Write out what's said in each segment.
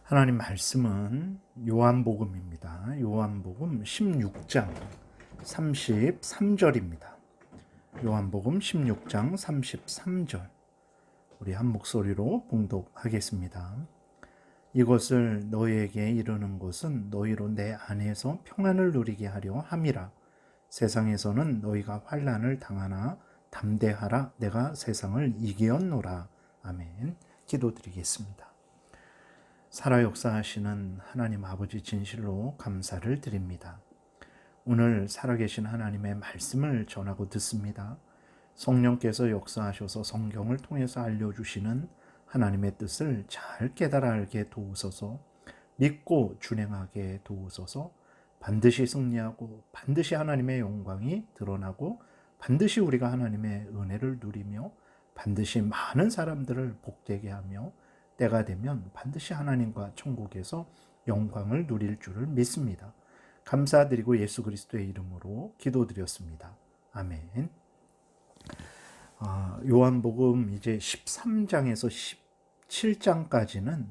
하나님 말씀은 요한복음입니다. 요한복음 16장 33절입니다. 요한복음 16장 33절. 우리 한 목소리로 봉독하겠습니다. 이것을 너희에게 이르는 것은 너희로 내 안에서 평안을 누리게 하려 함이라. 세상에서는 너희가 환난을 당하나 담대하라. 내가 세상을 이기었노라. 아멘. 기도드리겠습니다. 살아 역사하시는 하나님 아버지 진실로 감사를 드립니다. 오늘 살아계신 하나님의 말씀을 전하고 듣습니다. 성령께서 역사하셔서 성경을 통해서 알려주시는 하나님의 뜻을 잘 깨달아 알게 도우소서. 믿고 준행하게 도우소서. 반드시 승리하고 반드시 하나님의 영광이 드러나고 반드시 우리가 하나님의 은혜를 누리며 반드시 많은 사람들을 복되게 하며 때가 되면 반드시 하나님과 천국에서 영광을 누릴 줄을 믿습니다. 감사드리고 예수 그리스도의 이름으로 기도드렸습니다. 아멘. 요한복음 이제 13장에서 17장까지는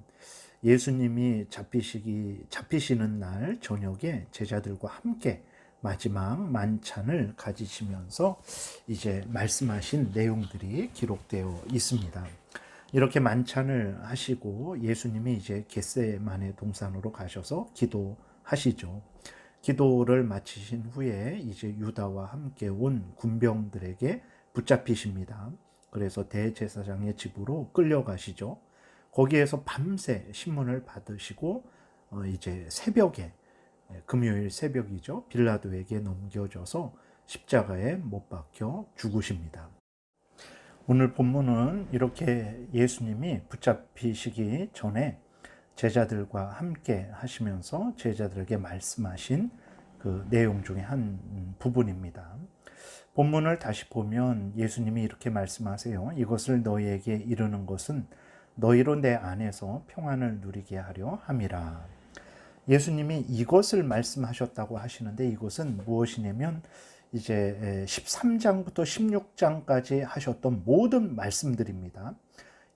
예수님이 잡히시는 날 저녁에 제자들과 함께 마지막 만찬을 가지시면서 이제 말씀하신 내용들이 기록되어 있습니다. 이렇게 만찬을 하시고 예수님이 이제 겟세마네 동산으로 가셔서 기도하시죠. 기도를 마치신 후에 이제 유다와 함께 온 군병들에게 붙잡히십니다. 그래서 대제사장의 집으로 끌려가시죠. 거기에서 밤새 신문을 받으시고 이제 새벽에 금요일 새벽이죠. 빌라도에게 넘겨져서 십자가에 못 박혀 죽으십니다. 오늘 본문은 이렇게 예수님이 붙잡히시기 전에 제자들과 함께 하시면서 제자들에게 말씀하신 그 내용 중에 한 부분입니다. 본문을 다시 보면 예수님이 이렇게 말씀하세요. 이것을 너희에게 이르는 것은 너희로 내 안에서 평안을 누리게 하려 함이라. 예수님이 이것을 말씀하셨다고 하시는데 이것은 무엇이냐면 이제 13장부터 16장까지 하셨던 모든 말씀들입니다.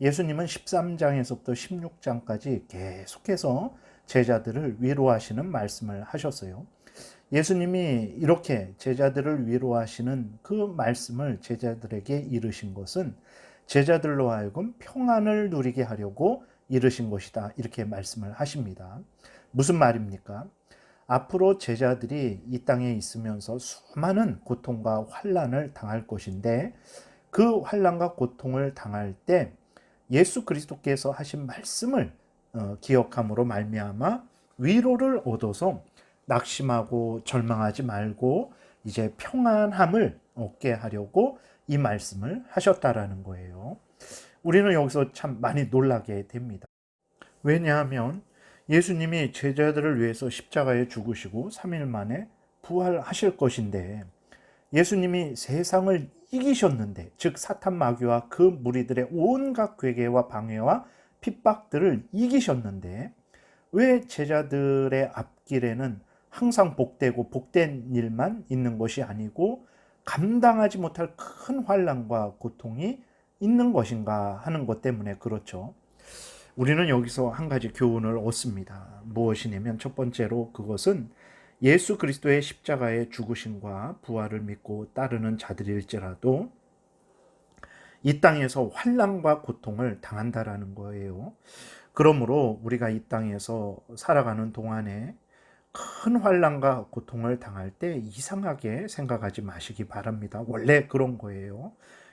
예수님은 13장에서부터 16장까지 계속해서 제자들을 위로하시는 말씀을 하셨어요. 예수님이 이렇게 제자들을 위로하시는 그 말씀을 제자들에게 이르신 것은 제자들로 하여금 평안을 누리게 하려고 이르신 것이다. 이렇게 말씀을 하십니다. 무슨 말입니까? 앞으로 제자들이 이 땅에 있으면서 수많은 고통과 환난을 당할 것인데 그 환난과 고통을 당할 때 예수 그리스도께서 하신 말씀을 기억함으로 말미암아 위로를 얻어서 낙심하고 절망하지 말고 이제 평안함을 얻게 하려고 이 말씀을 하셨다라는 거예요. 우리는 여기서 참 많이 놀라게 됩니다. 왜냐하면 예수님이 제자들을 위해서 십자가에 죽으시고 3일 만에 부활하실 것인데 예수님이 세상을 이기셨는데 즉 사탄 마귀와 그 무리들의 온갖 괴계와 방해와 핍박들을 이기셨는데 왜 제자들의 앞길에는 항상 복되고 복된 일만 있는 것이 아니고 감당하지 못할 큰 환난과 고통이 있는 것인가 하는 것 때문에 그렇죠. 우리는 여기서 한 가지 교훈을 얻습니다. 무엇이냐면 첫 번째로 그것은 예수 그리스도의 십자가의 죽으심과 부활을 믿고 따르는 자들일지라도 이 땅에서 환난과 고통을 당한다라는 거예요. 그러므로 우리가 이 땅에서 살아가는 동안에 큰 환난과 고통을 당할 때 이상하게 생각하지 마시기 바랍니다. 원래 그런 거예요.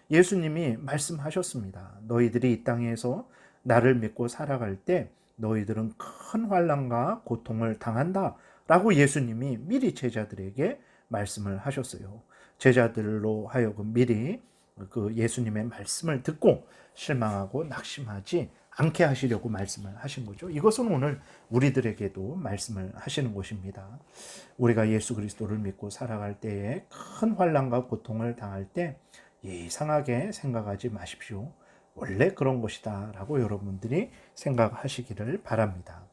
예수님이 말씀하셨습니다. 너희들이 이 땅에서 나를 믿고 살아갈 때 너희들은 큰 환난과 고통을 당한다 라고 예수님이 미리 제자들에게 말씀을 하셨어요. 제자들로 하여금 미리 그 예수님의 말씀을 듣고 실망하고 낙심하지 않게 하시려고 말씀을 하신 거죠. 이것은 오늘 우리들에게도 말씀을 하시는 것입니다. 우리가 예수 그리스도를 믿고 살아갈 때에 큰 환난과 고통을 당할 때 이상하게 생각하지 마십시오. 원래 그런 것이다 라고 여러분들이 생각하시기를 바랍니다.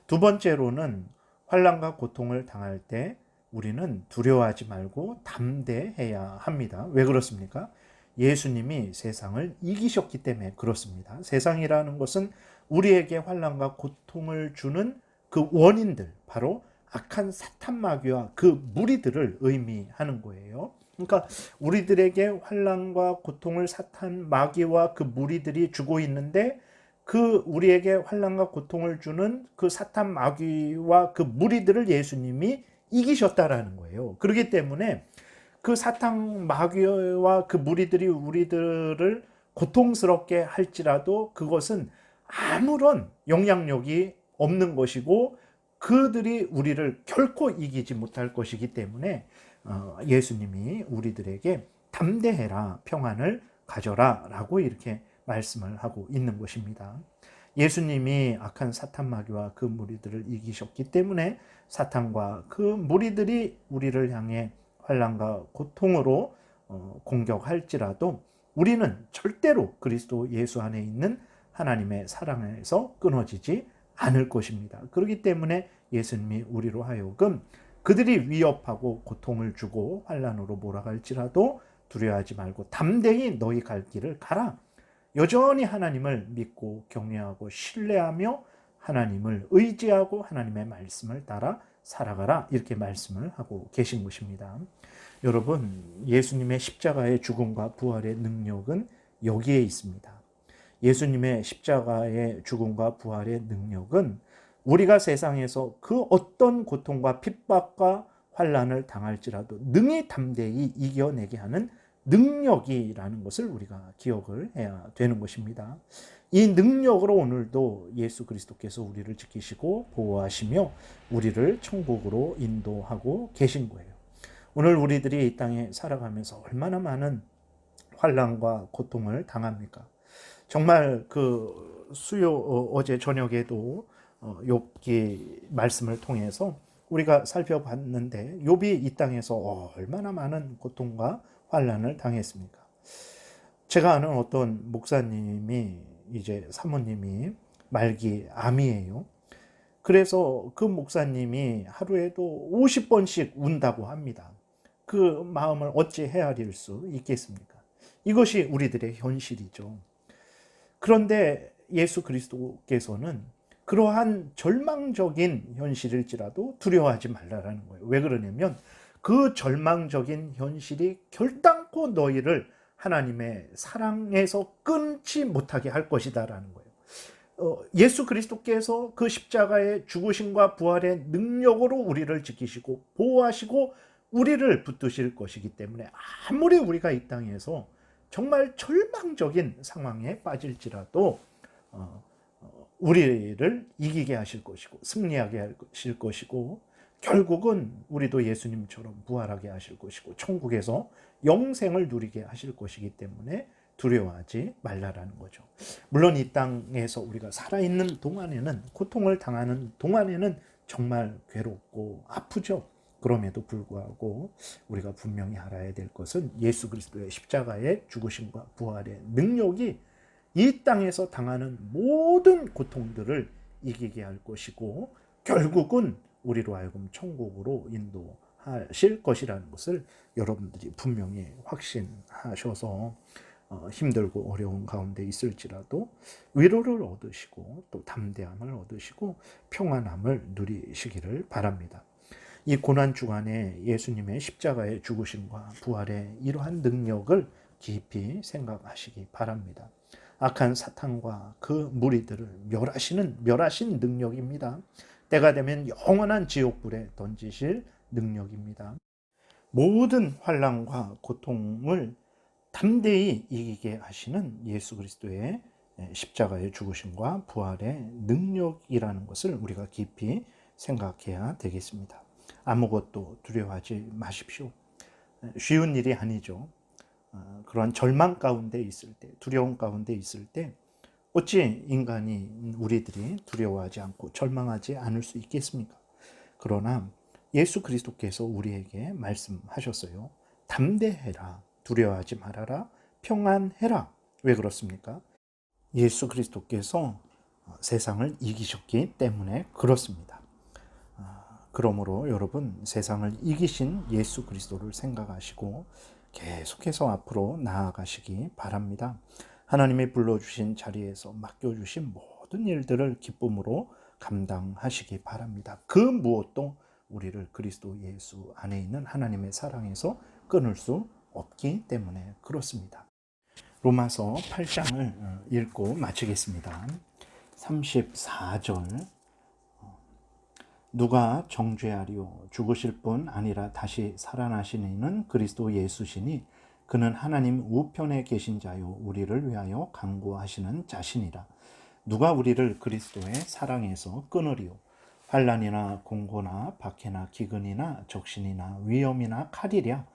두 번째로는 환난과 고통을 당할 때 우리는 두려워하지 말고 담대해야 합니다. 왜 그렇습니까? 예수님이 세상을 이기셨기 때문에 그렇습니다. 세상이라는 것은 우리에게 환난과 고통을 주는 그 원인들, 바로 악한 사탄 마귀와 그 무리들을 의미하는 거예요. 그러니까 우리들에게 환난과 고통을 사탄 마귀와 그 무리들이 주고 있는데, 그 우리에게 환난과 고통을 주는 그 사탄 마귀와 그 무리들을 예수님이 이기셨다라는 거예요. 그렇기 때문에 그 사탄 마귀와 그 무리들이 우리들을 고통스럽게 할지라도 그것은 아무런 영향력이 없는 것이고, 그들이 우리를 결코 이기지 못할 것이기 때문에 예수님이 우리들에게 담대해라, 평안을 가져라 라고 이렇게 말씀을 하고 있는 것입니다. 예수님이 악한 사탄 마귀와 그 무리들을 이기셨기 때문에 사탄과 그 무리들이 우리를 향해 환난과 고통으로 공격할지라도 우리는 절대로 그리스도 예수 안에 있는 하나님의 사랑에서 끊어지지 않을 것입니다. 그렇기 때문에 예수님이 우리로 하여금 그들이 위협하고 고통을 주고 환난으로 몰아갈지라도 두려워하지 말고 담대히 너희 갈 길을 가라. 여전히 하나님을 믿고 경외하고 신뢰하며 하나님을 의지하고 하나님의 말씀을 따라 살아가라, 이렇게 말씀을 하고 계신 것입니다. 여러분, 예수님의 십자가의 죽음과 부활의 능력은 여기에 있습니다. 예수님의 십자가의 죽음과 부활의 능력은 우리가 세상에서 그 어떤 고통과 핍박과 환난을 당할지라도 능히 담대히 이겨내게 하는 능력이라는 것을 우리가 기억을 해야 되는 것입니다. 이 능력으로 오늘도 예수 그리스도께서 우리를 지키시고 보호하시며 우리를 천국으로 인도하고 계신 거예요. 오늘 우리들이 이 땅에 살아가면서 얼마나 많은 환난과 고통을 당합니까? 정말 그 어제 저녁에도 욥기 말씀을 통해서 우리가 살펴봤는데, 욥이 이 땅에서 얼마나 많은 고통과 환난을 당했습니까? 제가 아는 어떤 목사님이, 이제 사모님이 말기 암이에요. 그래서 그 목사님이 하루에도 50번씩 운다고 합니다. 그 마음을 어찌 헤아릴 수 있겠습니까? 이것이 우리들의 현실이죠. 그런데 예수 그리스도께서는 그러한 절망적인 현실일지라도 두려워하지 말라라는 거예요. 왜 그러냐면 그 절망적인 현실이 결단코 너희를 하나님의 사랑에서 끊지 못하게 할 것이다라는 거예요. 예수 그리스도께서 그 십자가의 죽으심과 부활의 능력으로 우리를 지키시고 보호하시고 우리를 붙드실 것이기 때문에, 아무리 우리가 이 땅에서 정말 절망적인 상황에 빠질지라도 우리를 이기게 하실 것이고 승리하게 하실 것이고, 결국은 우리도 예수님처럼 부활하게 하실 것이고 천국에서 영생을 누리게 하실 것이기 때문에 두려워하지 말라라는 거죠. 물론 이 땅에서 우리가 살아있는 동안에는, 고통을 당하는 동안에는 정말 괴롭고 아프죠. 그럼에도 불구하고 우리가 분명히 알아야 될 것은 예수 그리스도의 십자가의 죽으심과 부활의 능력이 이 땅에서 당하는 모든 고통들을 이기게 할 것이고, 결국은 우리로 하여금 천국으로 인도하실 것이라는 것을 여러분들이 분명히 확신하셔서 힘들고 어려운 가운데 있을지라도 위로를 얻으시고 또 담대함을 얻으시고 평안함을 누리시기를 바랍니다. 이 고난 주간에 예수님의 십자가의 죽으심과 부활의 이러한 능력을 깊이 생각하시기 바랍니다. 악한 사탄과 그 무리들을 멸하신 능력입니다. 때가 되면 영원한 지옥불에 던지실 능력입니다. 모든 환난과 고통을 담대히 이기게 하시는 예수 그리스도의 십자가의 죽으심과 부활의 능력이라는 것을 우리가 깊이 생각해야 되겠습니다. 아무것도 두려워하지 마십시오. 쉬운 일이 아니죠. 그러한 절망 가운데 있을 때, 두려움 가운데 있을 때 어찌 인간이, 우리들이 두려워하지 않고 절망하지 않을 수 있겠습니까? 그러나 예수 그리스도께서 우리에게 말씀하셨어요. 담대해라, 두려워하지 말아라, 평안해라. 왜 그렇습니까? 예수 그리스도께서 세상을 이기셨기 때문에 그렇습니다. 그러므로 여러분, 세상을 이기신 예수 그리스도를 생각하시고 계속해서 앞으로 나아가시기 바랍니다. 하나님이 불러주신 자리에서 맡겨주신 모든 일들을 기쁨으로 감당하시기 바랍니다. 그 무엇도 우리를 그리스도 예수 안에 있는 하나님의 사랑에서 끊을 수 없기 때문에 그렇습니다. 로마서 8장을 읽고 마치겠습니다. 34절. 누가 정죄하리요? 죽으실 뿐 아니라 다시 살아나신 이는 그리스도 예수시니 그는 하나님 우편에 계신 자요 우리를 위하여 간구하시는 자신이라. 누가 우리를 그리스도의 사랑에서 끊으리요? 환난이나 공고나 박해나 기근이나 적신이나 위험이나 칼이랴.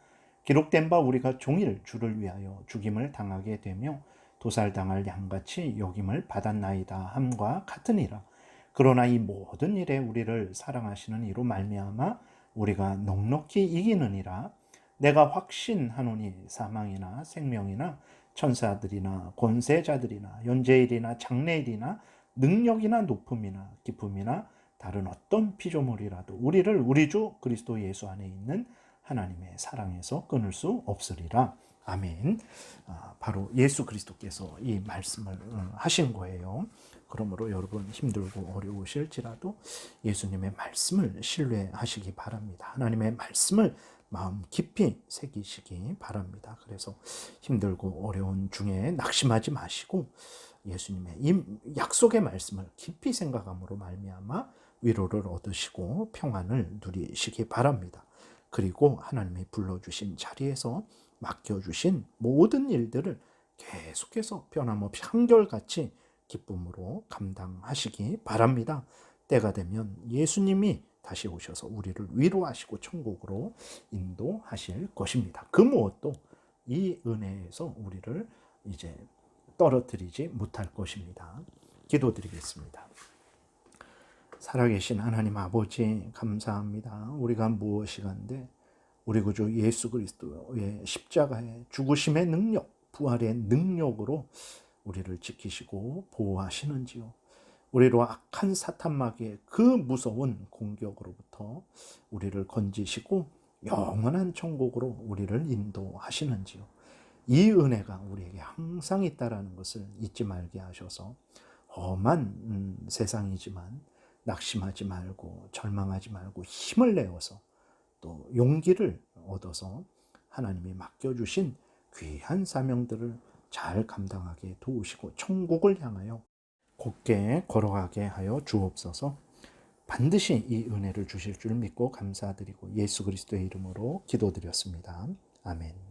기록된 바 우리가 종일 주를 위하여 죽임을 당하게 되며 도살당할 양같이 여김을 받았나이다 함과 같으니라. 그러나 이 모든 일에 우리를 사랑하시는 이로 말미암아 우리가 넉넉히 이기느니라. 내가 확신하노니 사망이나 생명이나 천사들이나 권세자들이나 현재일이나 장래일이나 능력이나 높음이나 기쁨이나 다른 어떤 피조물이라도 우리를 우리 주 그리스도 예수 안에 있는 하나님의 사랑에서 끊을 수 없으리라. 아멘. 바로 예수 그리스도께서 이 말씀을 하신 거예요. 그러므로 여러분 힘들고 어려우실지라도 예수님의 말씀을 신뢰하시기 바랍니다. 하나님의 말씀을 마음 깊이 새기시기 바랍니다. 그래서 힘들고 어려운 중에 낙심하지 마시고 예수님의 이 약속의 말씀을 깊이 생각함으로 말미암아 위로를 얻으시고 평안을 누리시기 바랍니다. 그리고 하나님이 불러주신 자리에서 맡겨주신 모든 일들을 계속해서 변함없이 한결같이 기쁨으로 감당하시기 바랍니다. 때가 되면 예수님이 다시 오셔서 우리를 위로하시고 천국으로 인도하실 것입니다. 그 무엇도 이 은혜에서 우리를 이제 떨어뜨리지 못할 것입니다. 기도드리겠습니다. 살아계신 하나님 아버지 감사합니다. 우리가 무엇이간데 우리 구주 예수 그리스도의 십자가의 죽으심의 능력, 부활의 능력으로 우리를 지키시고 보호하시는지요. 우리로 악한 사탄 마귀의 그 무서운 공격으로부터 우리를 건지시고 영원한 천국으로 우리를 인도하시는지요. 이 은혜가 우리에게 항상 있다라는 것을 잊지 말게 하셔서 험한 세상이지만 낙심하지 말고 절망하지 말고 힘을 내어서 또 용기를 얻어서 하나님이 맡겨주신 귀한 사명들을 잘 감당하게 도우시고 천국을 향하여 곧게 걸어가게 하여 주옵소서. 반드시 이 은혜를 주실 줄 믿고 감사드리고 예수 그리스도의 이름으로 기도드렸습니다. 아멘.